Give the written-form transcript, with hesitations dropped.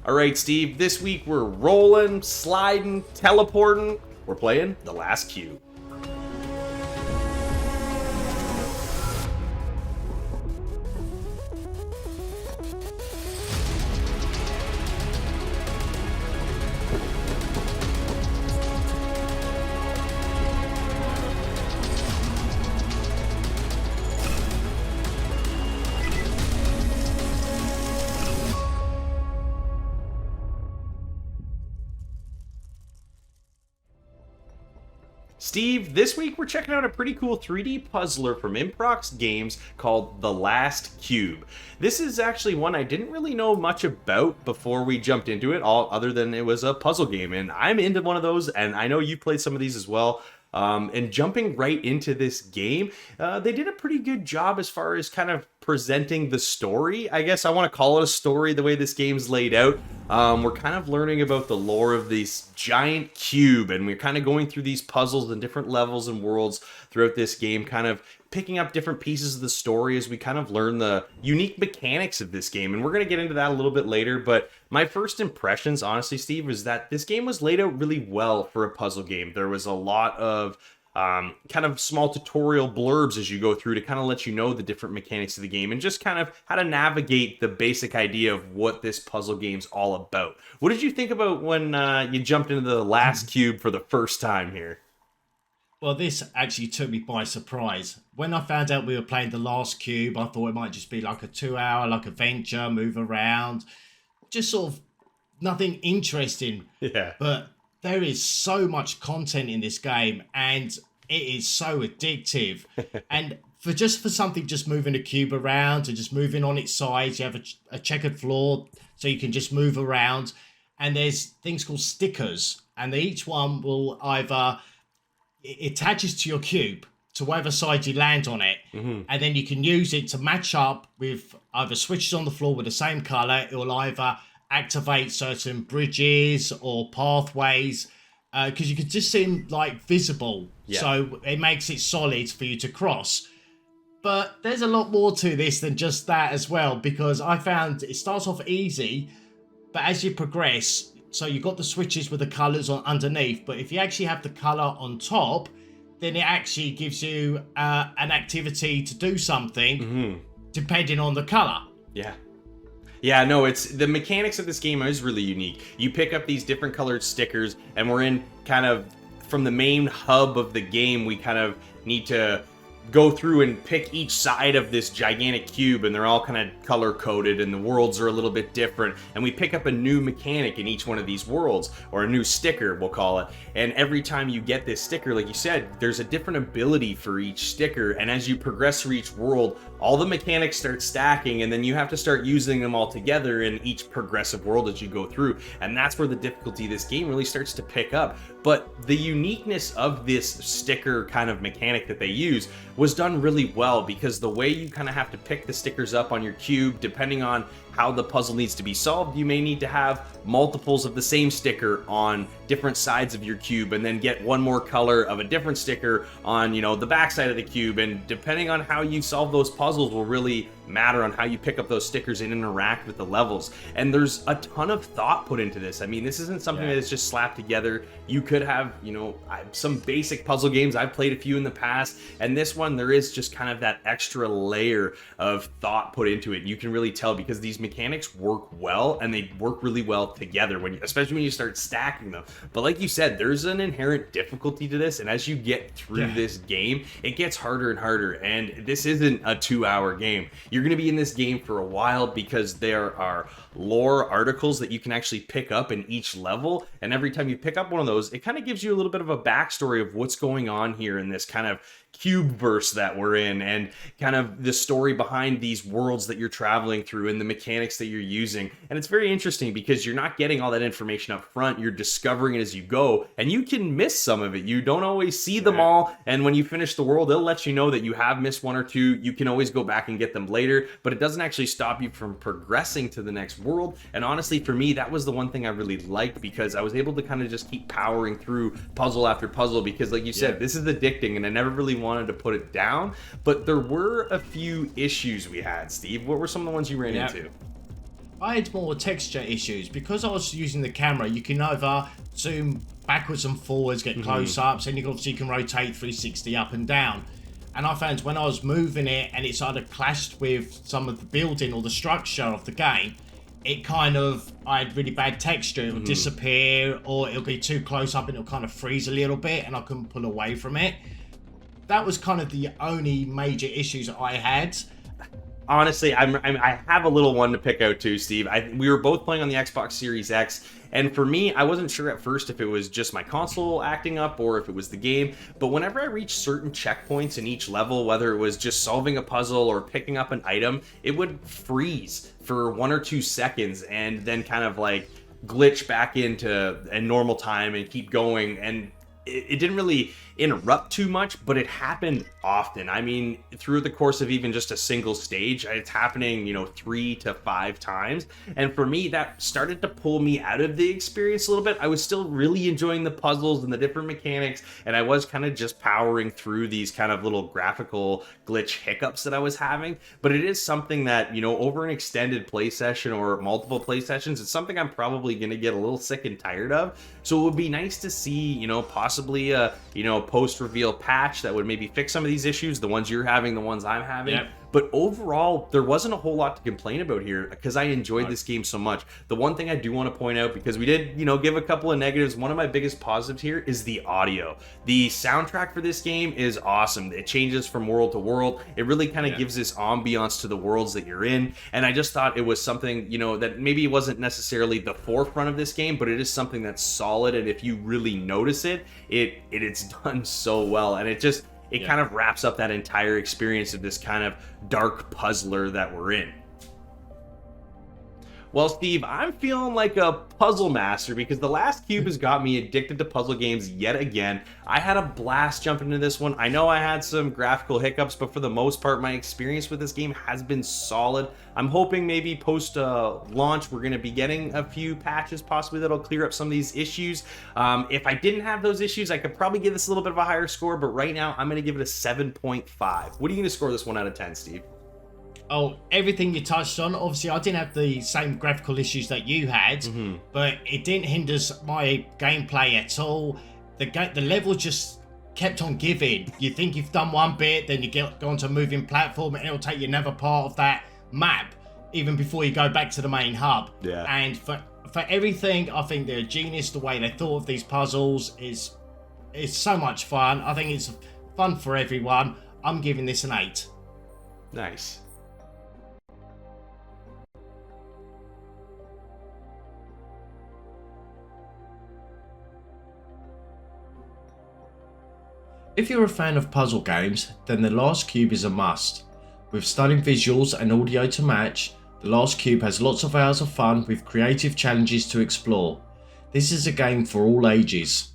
All right, Steve, this week we're rolling, sliding, teleporting. We're playing The Last Cube. Steve, this week we're checking out a pretty cool 3D puzzler from Improx Games called The Last Cube. This is actually one I didn't really know much about before we jumped into it, all other than it was a puzzle game, and I'm into one of those, and I know you've played some of these as well. And jumping right into this game, they did a pretty good job as far as kind of presenting the story. I guess I want to call it a story the way this game's laid out. We're kind of learning about the lore of this giant cube, and we're kind of going through these puzzles and different levels and worlds throughout this game, kind of picking up different pieces of the story as we kind of learn the unique mechanics of this game. And we're going to get into that a little bit later, but my first impressions, honestly, Steve, was that this game was laid out really well for a puzzle game. There was a lot of kind of small tutorial blurbs as you go through to kind of let you know the different mechanics of the game and just kind of how to navigate the basic idea of what this puzzle game's all about. What did you think about when you jumped into The Last Cube for the first time here? Well, this actually took me by surprise. When I found out we were playing The Last Cube, I thought it might just be like a 2-hour adventure, move around, just sort of nothing interesting. Yeah. But there is so much content in this game, and it is so addictive. And for something just moving a cube around and just moving on its sides, you have a checkered floor so you can just move around. And there's things called stickers, and each one will either it attaches to your cube to whatever side you land on it, and then you can use it to match up with either switches on the floor with the same color. It will either activate certain bridges or pathways, because you can just see them like visible, so it makes it solid for you to cross. But there's a lot more to this than just that as well, because I found it starts off easy, but as you progress, so you've got the switches with the colors on underneath, but if you actually have the color on top, then it actually gives you an activity to do something depending on the color. Yeah, no, it's the mechanics of this game is really unique. You pick up these different colored stickers, and we're in kind of from the main hub of the game. We kind of need to go through and pick each side of this gigantic cube, and they're all kind of color coded, and the worlds are a little bit different, and we pick up a new mechanic in each one of these worlds, or a new sticker, we'll call it. And every time you get this sticker, like you said, there's a different ability for each sticker, and as you progress through each world, all the mechanics start stacking, and then you have to start using them all together in each progressive world as you go through. And that's where the difficulty of this game really starts to pick up. But the uniqueness of this sticker kind of mechanic that they use was done really well, because the way you kind of have to pick the stickers up on your cube, depending on how the puzzle needs to be solved, you may need to have multiples of the same sticker on different sides of your cube, and then get one more color of a different sticker on, the back side of the cube. And depending on how you solve those puzzles will really matter on how you pick up those stickers and interact with the levels. And there's a ton of thought put into this. I mean, this isn't something that is just slapped together. You could have, some basic puzzle games. I've played a few in the past, and this one, there is just kind of that extra layer of thought put into it. You can really tell, because these mechanics work well, and they work really well together, especially when you start stacking them. But like you said, there's an inherent difficulty to this, and as you get through this game, it gets harder and harder. And this isn't a 2-hour game. You're going to be in this game for a while, because there are lore articles that you can actually pick up in each level, and every time you pick up one of those, it kind of gives you a little bit of a backstory of what's going on here in this kind of cube verse that we're in, and kind of the story behind these worlds that you're traveling through and the mechanics that you're using. And it's very interesting, because you're not getting all that information up front. You're discovering it as you go, and you can miss some of it. You don't always see them all, and when you finish the world, they'll let you know that you have missed one or two. You can always go back and get them later, but it doesn't actually stop you from progressing to the next world. And honestly, for me, that was the one thing I really liked, because I was able to kind of just keep powering through puzzle after puzzle, because like you said, this is addicting, and I never really wanted to put it down. But there were a few issues we had, Steve. What were some of the ones you ran into? I had more texture issues because I was using the camera. You can either zoom backwards and forwards, get close-ups, and you can rotate 360 up and down. And I found when I was moving it and it's either clashed with some of the building or the structure of the game, I had really bad texture. It would disappear, or it'll be too close up and it'll kind of freeze a little bit, and I couldn't pull away from it. That was kind of the only major issues I had. Honestly, I have a little one to pick out too, Steve. We were both playing on the Xbox Series X, and for me, I wasn't sure at first if it was just my console acting up or if it was the game, but whenever I reached certain checkpoints in each level, whether it was just solving a puzzle or picking up an item, it would freeze for 1 or 2 seconds and then kind of like glitch back into a normal time and keep going, and it didn't really interrupt too much, but it happened often. I mean, through the course of even just a single stage, it's happening, 3 to 5 times. And for me, that started to pull me out of the experience a little bit. I was still really enjoying the puzzles and the different mechanics, and I was kind of just powering through these kind of little graphical glitch hiccups that I was having. But it is something that, over an extended play session or multiple play sessions, it's something I'm probably going to get a little sick and tired of. So it would be nice to see, possibly a, post-reveal patch that would maybe fix some of these issues, the ones you're having, the ones I'm having. Yep. But overall, there wasn't a whole lot to complain about here because I enjoyed this game so much. The one thing I do want to point out, because we did, give a couple of negatives, one of my biggest positives here is the audio. The soundtrack for this game is awesome. It changes from world to world. It really kind of gives this ambiance to the worlds that you're in. And I just thought it was something, that maybe wasn't necessarily the forefront of this game, but it is something that's solid. And if you really notice it, it's done so well. And it kind of wraps up that entire experience of this kind of dark puzzler that we're in. Well, Steve, I'm feeling like a puzzle master because the last cube has got me addicted to puzzle games yet again. I had a blast jumping into this one. I know I had some graphical hiccups, but for the most part, my experience with this game has been solid. I'm hoping maybe post-launch, we're going to be getting a few patches possibly that'll clear up some of these issues. If I didn't have those issues, I could probably give this a little bit of a higher score, but right now, I'm going to give it a 7.5. What are you going to score this one out of 10, Steve? Oh, everything you touched on. Obviously, I didn't have the same graphical issues that you had, but it didn't hinder my gameplay at all. The level just kept on giving. You think you've done one bit, then you go onto a moving platform, and it'll take you another part of that map, even before you go back to the main hub. Yeah. And for everything, I think they're a genius. The way they thought of these puzzles is so much fun. I think it's fun for everyone. I'm giving this an 8. Nice. If you're a fan of puzzle games, then The Last Cube is a must. With stunning visuals and audio to match, The Last Cube has lots of hours of fun with creative challenges to explore. This is a game for all ages.